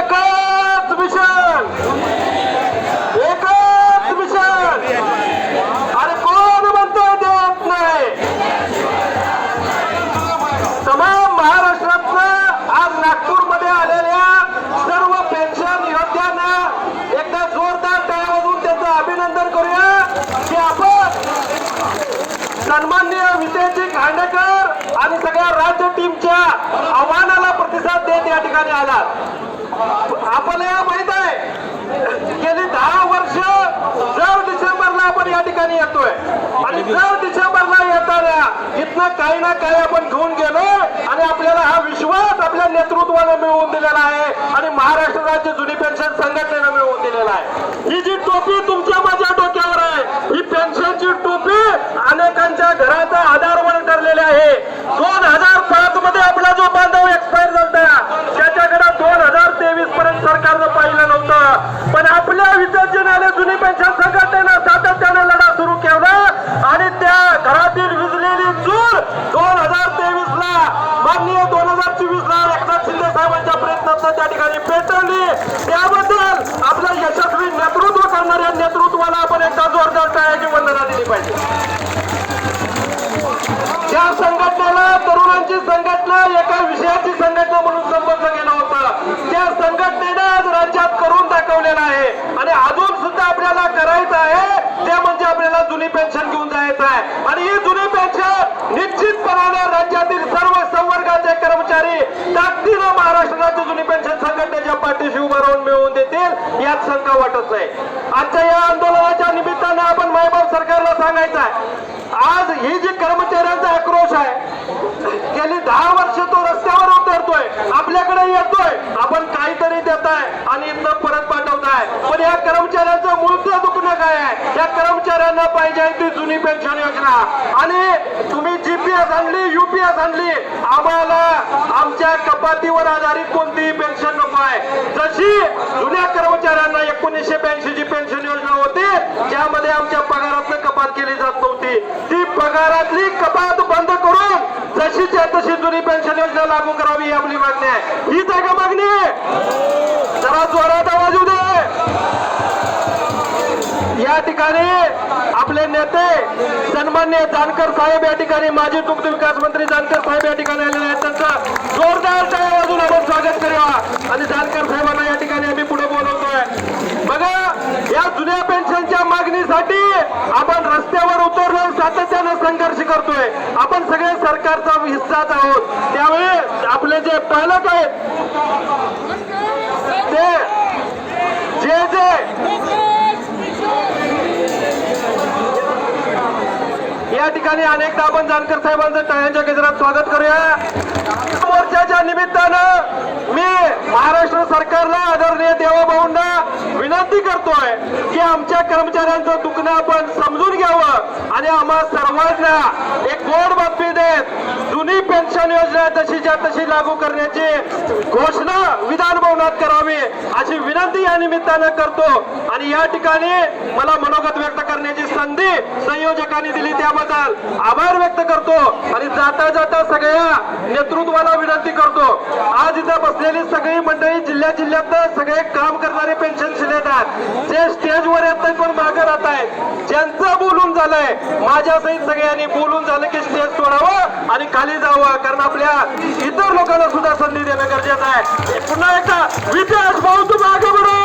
एकच मिशन, एकच मिशन. अरे कोण म्हणतोय देत नाही? तमाम महाराष्ट्रातनं आज नागपूरमध्ये आलेल्या सर्व पेन्शन योद्ध्यांना एकदा जोरदार टाळ्या वाजवून त्याचं अभिनंदन करूया की आपण सन्माननीय विजयजी खांडेकर आणि सगळ्या राज्य टीमच्या आव्हानाला प्रतिसाद देत या ठिकाणी आलात. आपल्याला माहित आहे गेली 10 वर्ष दर डिसेंबरला आपण या ठिकाणी येतोय आणि दर डिसेंबरला येताना इथनं काही ना काही आपण घेऊन गेलो आणि आपल्याला हा विश्वास आपल्या नेतृत्वाने मिळवून दिलेला आहे आणि महाराष्ट्र राज्य जुनी पेन्शन संघटनेनं मिळवून दिलेला आहे. ही जी टोपी तुमच्या माझ्या डोक्यावर आहे ही पेन्शनची टोपी अनेकांच्या घराचा आधार म्हणून ठरलेले आहे. 2005 मध्ये आपला जो बांधव एक्सपायर झाला त्याच्याकडे 2023 पर्यंत सरकारनं पाहिलं नव्हतं, पण आपल्या विद्यार्थ्यांना जुनी पेन्शन संघटनेनं सातत्याने लढा सुरू केला आणि त्या घरातील विजलेली चूल 2023 ला माननीय 2024 ला एकनाथ शिंदे साहेबांच्या प्रयत्नात त्या ठिकाणी पेटवली. त्याबद्दल आपलं यशस्वी नेतृत्व करणाऱ्या नेतृत्वाला आपण एकदा जोरदार टाळ्याची वंदना दिली पाहिजे. त्या संघटनेला तरुणांची संघटना एका विषयाची संघटना म्हणून संबोधलं गेलं होतं. त्या संघटनेनं आज राज्यात करून दाखवलेलं आहे आणि अजून सुद्धा आपल्याला करायचं आहे ते म्हणजे आपल्याला जुनी पेन्शन घेऊन जायचं आहे आणि ही जुनी पेन्शन निश्चितपणाने राज्यातील सर्व संवर्गाचे कर्मचारी ताकदीनं महाराष्ट्र राज्य जुनी पेन्शन संघटनेच्या पाठीशी उभं राहून मिळवून देतील यात शंका वाटत नाही. आजच्या या आंदोलनाच्या निमित्तानं आपण मायबाप सरकारला सांगायचं आहे आज ही जी कर्मचाऱ्यांचा आक्रोश आहे गेली 10 वर्ष तो रस्त्यावर उतरतोय आपल्याकडे येतोय आपण काहीतरी देताय आणि इथं परत पाठवताय, पण या कर्मचाऱ्यांचं मूळचं दुखणं काय आहे? या कर्मचाऱ्यांना पाहिजे ती जुनी पेन्शन योजना आणि तुम्ही जीपीएस आणली यूपीएस आणली आम्हाला आमच्या कपातीवर आधारित कोणतीही पेन्शन नको आहे. जशी जुन्या कर्मचाऱ्यांना 1982 ची पेन्शन योजना होती ज्यामध्ये आमच्या पगारातनं कपात केली जात नव्हती ती पगारातली कपात बंद करून जशीच्या तशी जुनी पेन्शन योजना लागू करावी ही आपली मागणी आहे. हीच आहे का मागणी? जरा जोरात आवाज येऊ दे. या ठिकाणी आपले नेते सन्मान्य जानकर साहेब या ठिकाणी माजी दुग्ध विकास मंत्री जानकर साहेब या ठिकाणी आलेले आहेत. त्यांचं जोरदार टाळ्या वाजवून आपण स्वागत करूया आणि जानकर साहेबांना या ठिकाणी आम्ही पुढे बोलवतोय. बघा या जुन्या पेन्शनच्या मागणीसाठी आपण रस्त्यावर उतरलो सातत्याने संघर्ष करतोय. आपण सगळे सरकारचा हिस्साच आहोत. त्यावेळी आपले जे पालक आहेत ते जे या ठिकाणी अनेकदा आपण जानकर साहेबांचं टाळ्यांच्या गजरात स्वागत करूया. मोर्चाच्या निमित्तानं मी महाराष्ट्र सरकारला आदरणीय देवाभाऊंना विनंती करतोय की आमच्या कर्मचाऱ्यांचं दुखणं आपण समजून घ्यावं आणि आम्हा सर्वांना एक गोड बातमी देत जुनी पेन्शन योजना जशीच्या तशी लागू करण्याची घोषणा विधान भवनात करावी अशी विनंती या निमित्तानं करतो आणि या ठिकाणी मला मनोगत व्यक्त करण्याची संधी संयोजकांनी दिली त्याबद्दल आभार व्यक्त करतो आणि जाता जाता सगळ्या नेतृत्वाला विनंती करतो आज इथं बसलेली सगळी मंडळी जिल्ह्यात सगळे काम करणारे पेन्शन येतात जे स्टेजवर येत आहेत पण मागे राहत आहेत ज्यांचं बोलून झालंय माझ्या सहित सगळ्यांनी बोलून झालं की स्टेज सोडावं आणि खाली जावं कारण आपल्या इतर लोकांना सुद्धा संधी देणं गरजेचं आहे. पुन्हा एकदा विकास भाऊ तू मागे बढो.